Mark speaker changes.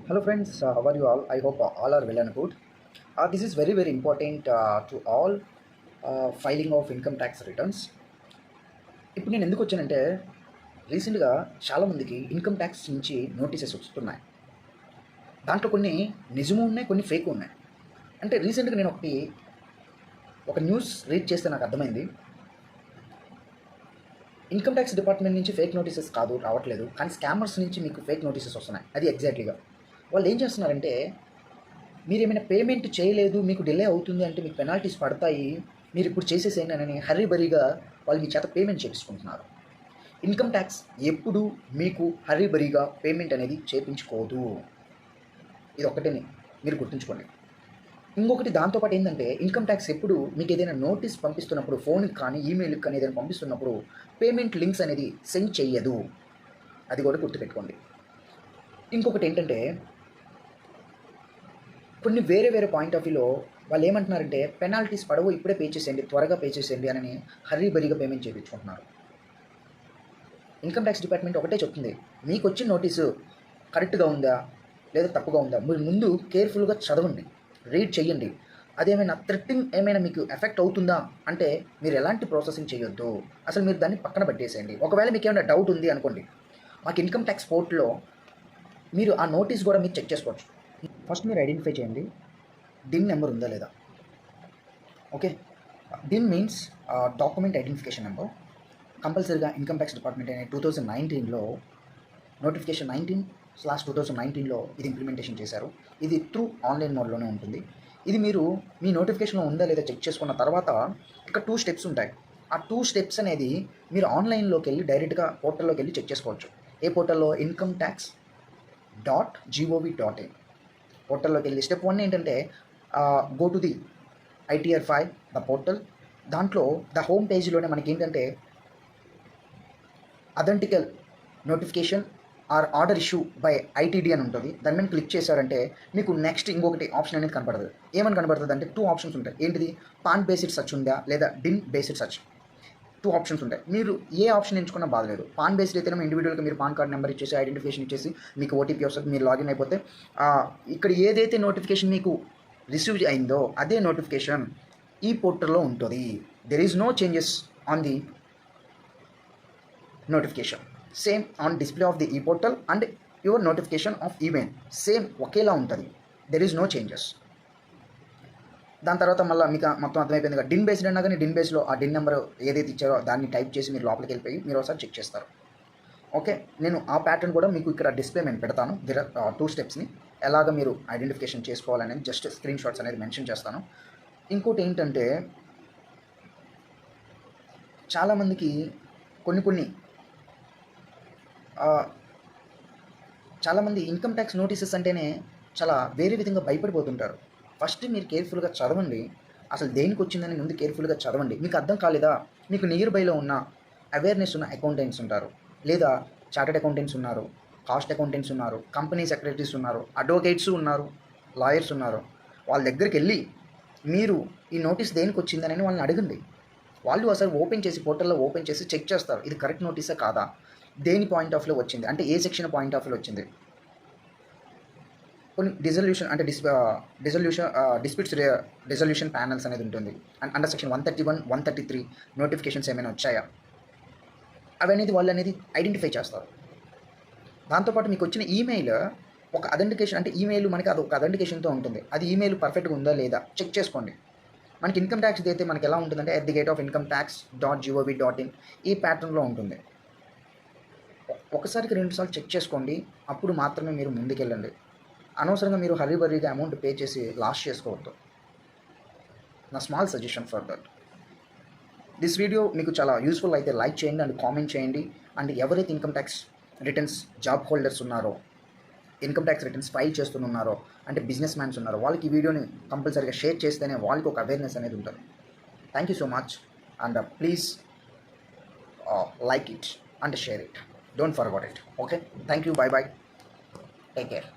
Speaker 1: Hello friends, how are you all? I hope all are well and good. This is very important to all filing of income tax returns. ఇప్పుడు నేను ఎందుకు వచ్చానంటే రీసెంట్గా చాలామందికి income tax నుంచి notices వస్తున్నాయి. దాంట్లో కొన్ని నిజము ఉన్నాయి, కొన్ని ఫేక్ ఉన్నాయి. అంటే రీసెంట్గా నేను ఒక న్యూస్ రీడ్ చేస్తే నాకు అర్థమైంది. ఇన్కమ్ ట్యాక్స్ డిపార్ట్మెంట్ నుంచి ఫేక్ నోటీసెస్ కాదు రావట్లేదు, కానీ స్కామర్స్ నుంచి మీకు ఫేక్ నోటీసెస్ వస్తున్నాయి. అది ఎగ్జాక్ట్లీగా వాళ్ళు ఏం చేస్తున్నారంటే, మీరు ఏమైనా పేమెంట్ చేయలేదు, మీకు డిలే అవుతుంది అంటే మీకు పెనాల్టీస్ పడతాయి, మీరు ఇప్పుడు చేసేసేయండి అని హరీబరీగా వాళ్ళు మీ చేత పేమెంట్ చేపించుకుంటున్నారు. ఇన్కమ్ ట్యాక్స్ ఎప్పుడు మీకు హరీబరీగా పేమెంట్ అనేది చేయించుకోదు. ఇది ఒక్కటేనే మీరు గుర్తుంచుకోండి. ఇంకొకటి దాంతోపాటు ఏంటంటే, ఇన్కమ్ ట్యాక్స్ ఎప్పుడు మీకు ఏదైనా నోటీస్ పంపిస్తున్నప్పుడు, ఫోన్కి కానీ ఈమెయిల్కి కానీ ఏదైనా పంపిస్తున్నప్పుడు పేమెంట్ లింక్స్ అనేది సెండ్ చెయ్యదు. అది కూడా గుర్తుపెట్టుకోండి. ఇంకొకటి ఏంటంటే, కొన్ని వేరే పాయింట్ ఆఫ్ వ్యూలో వాళ్ళు ఏమంటున్నారంటే, పెనాల్టీస్ పడవు, ఇప్పుడే పే చేసేయండి, త్వరగా పే చేసేయండి అని హరీబరీగా పేమెంట్ చేయించుకుంటున్నారు. ఇన్కమ్ ట్యాక్స్ డిపార్ట్మెంట్ ఒకటే చెప్తుంది, మీకు వచ్చిన నోటీసు కరెక్ట్గా ఉందా లేదా తప్పుగా ఉందా మీరు ముందు కేర్ఫుల్గా చదవండి, రీడ్ చేయండి. అదేమైనా థ్రెట్టింగ్ ఏమైనా మీకు ఎఫెక్ట్ అవుతుందా అంటే మీరు ఎలాంటి ప్రాసెసింగ్ చేయొద్దు, అసలు మీరు దాన్ని పక్కన పెట్టేసేయండి. ఒకవేళ మీకు ఏమైనా డౌట్ ఉంది అనుకోండి, మాకు ఇన్కమ్ ట్యాక్స్ పోర్ట్లో మీరు ఆ నోటీస్ కూడా మీరు చెక్ చేసుకోవచ్చు. ఫస్ట్ మీరు ఐడెంటిఫై చేయండి, డిన్ నెంబర్ ఉందా లేదా. Okay, DIN means document identification number. కంపల్సరీగా ఇన్కమ్ ట్యాక్స్ డిపార్ట్మెంట్ అనే 2019లో నోటిఫికేషన్ 19/2019లో ఇది ఇంప్లిమెంటేషన్ చేశారు. ఇది త్రూ ఆన్లైన్ మోడ్లోనే ఉంటుంది. ఇది మీరు మీ నోటిఫికేషన్లో ఉందా లేదా చెక్ చేసుకున్న తర్వాత ఇక్కడ 2 స్టెప్స్ ఉంటాయి. ఆ 2 స్టెప్స్ అనేది మీరు ఆన్లైన్లోకి వెళ్ళి డైరెక్ట్గా పోర్టల్లోకి వెళ్ళి చెక్ చేసుకోవచ్చు. ఏ పోర్టల్లో? incometax.gov.in పోర్టల్లోకి వెళ్ళి స్టెప్ 1 ఏంటంటే, go to the ITR file the portal. దాంట్లో ద హోమ్ పేజ్లోనే మనకి ఏంటంటే authentic notification or order issue by ITD అని ఉంటుంది. దాని మీద క్లిక్ చేశారంటే మీకు నెక్స్ట్ ఇంకొకటి ఆప్షన్ అనేది కనపడుతుంది. ఏమని కనపడుతుంది అంటే 2 ఆప్షన్స్ ఉంటాయి. ఏంటిది? పాన్ బేస్డ్ సర్చ్ ఉందా లేదా డిన్ బేస్డ్ సర్చ్. 2 ఆప్షన్స్ ఉంటాయి. మీరు ఏ ఆప్షన్ ఎంచుకున్నా బాధలేదు. పాన్ బేస్డ్ అయితేనే ఇండివిజువల్గా మీరు పాన్ కార్డ్ నెంబర్ ఇచ్చేసి ఐడెంటిఫికేషన్ ఇచ్చేసి మీకు OTP వస్తుంది, మీరు లాగిన్ అయిపోతే ఇక్కడ ఏదైతే నోటిఫికేషన్ మీకు రిసీవ్ అయిందో అదే నోటిఫికేషన్ ఈ పోర్టల్లో ఉంటుంది. There is no changes on the notification. Same on display of the E portal and your notification of email same ఒకేలా ఉంటుంది. There is no changes. దాని తర్వాత మళ్ళీ మీకు మొత్తం అర్థమైపోయింది కదా. డిన్ బేస్డ్ అన్నా కానీ డిన్ బేస్లో ఆ డిన్ నెంబర్ ఏదైతే ఇచ్చారో దాన్ని టైప్ చేసి మీరు లోపలికి వెళ్ళిపోయి మీరు ఒకసారి చెక్ చేస్తారు. ఓకే, నేను ఆ ప్యాటర్న్ కూడా మీకు ఇక్కడ డిస్ప్లే నేను పెడతాను. 2 స్టెప్స్ని ఎలాగ మీరు ఐడెంటిఫికేషన్ చేసుకోవాలనేది జస్ట్ స్క్రీన్ షాట్స్ అనేది మెన్షన్ చేస్తాను. ఇంకోటి ఏంటంటే, చాలామందికి చాలామంది ఇన్కమ్ ట్యాక్స్ నోటీసెస్ అంటేనే చాలా వేరే విధంగా భయపడిపోతుంటారు. ఫస్ట్ మీరు కేర్ఫుల్గా చదవండి, అసలు దేనికి వచ్చిందని ముందు కేర్ఫుల్గా చదవండి. మీకు అర్థం కాలేదా, మీకు నియర్ బైలో ఉన్న అవేర్నెస్ ఉన్న అకౌంటెంట్స్ ఉంటారు, లేదా చార్టెడ్ అకౌంటెంట్స్ ఉన్నారు, కాస్ట్ అకౌంటెంట్స్ ఉన్నారు, కంపెనీ సెక్రటరీస్ ఉన్నారు, అడ్వకేట్స్ ఉన్నారు, లాయర్స్ ఉన్నారు. వాళ్ళ దగ్గరికి వెళ్ళి మీరు ఈ నోటీస్ దేనికి వచ్చిందని వాళ్ళని అడగండి. వాళ్ళు అసలు పోర్టల్లో ఓపెన్ చేసి చెక్ చేస్తారు, ఇది కరెక్ట్ నోటీసా కాదా, దేని పాయింట్ ఆఫ్ వ్యూలో వచ్చింది అంటే ఏ సెక్షన్ పాయింట్ ఆఫ్ వ్యూలో వచ్చింది. కొన్ని డిజల్యూషన్ అంటే డిస్ప్యూట్స్ రిజల్యూషన్ ప్యానల్స్ అనేది ఉంటుంది. అండ్ అండర్ సెక్షన్ 131, 133 నోటిఫికేషన్స్ ఏమైనా వచ్చాయా అవనేది వాళ్ళు అనేది ఐడెంటిఫై చేస్తారు. దాంతోపాటు మీకు వచ్చిన ఈమెయిల్ ఒక అథెంటికేషన్, అంటే ఈమెయిల్ మనకి అది ఒక అథెంటికేషన్తో ఉంటుంది. అది ఈమెయిల్ పర్ఫెక్ట్గా ఉందా లేదా చెక్ చేసుకోండి. మనకి ఇన్కమ్ ట్యాక్స్ అయితే మనకి ఎలా ఉంటుందంటే @incometax.gov.in ఈ ప్యాటర్న్లో ఉంటుంది. ఒకసారికి 2 సార్లు చెక్ చేసుకోండి, అప్పుడు మాత్రమే మీరు ముందుకెళ్ళండి. అనవసరంగా మీరు హరీబరీగా అమౌంట్ పే చేసి లాస్ చేసుకోవద్దు. నా small suggestion for that. This video మీకు చాలా యూస్ఫుల్ అయితే లైక్ చేయండి అండ్ కామెంట్ చేయండి. అండ్ ఎవరైతే income tax returns job holders ఉన్నారో, ఇన్కమ్ ట్యాక్స్ రిటర్న్స్ ఫైల్ చేస్తున్నారో, అంటే బిజినెస్ మ్యాన్స్ ఉన్నారో, వాళ్ళకి ఈ వీడియోని కంపల్సరీగా షేర్ చేస్తేనే వాళ్ళకి ఒక అవేర్నెస్ అనేది ఉంటుంది. Thank you so much and please like it and share it. Don't forget it. Okay, thank you. Bye bye, take care.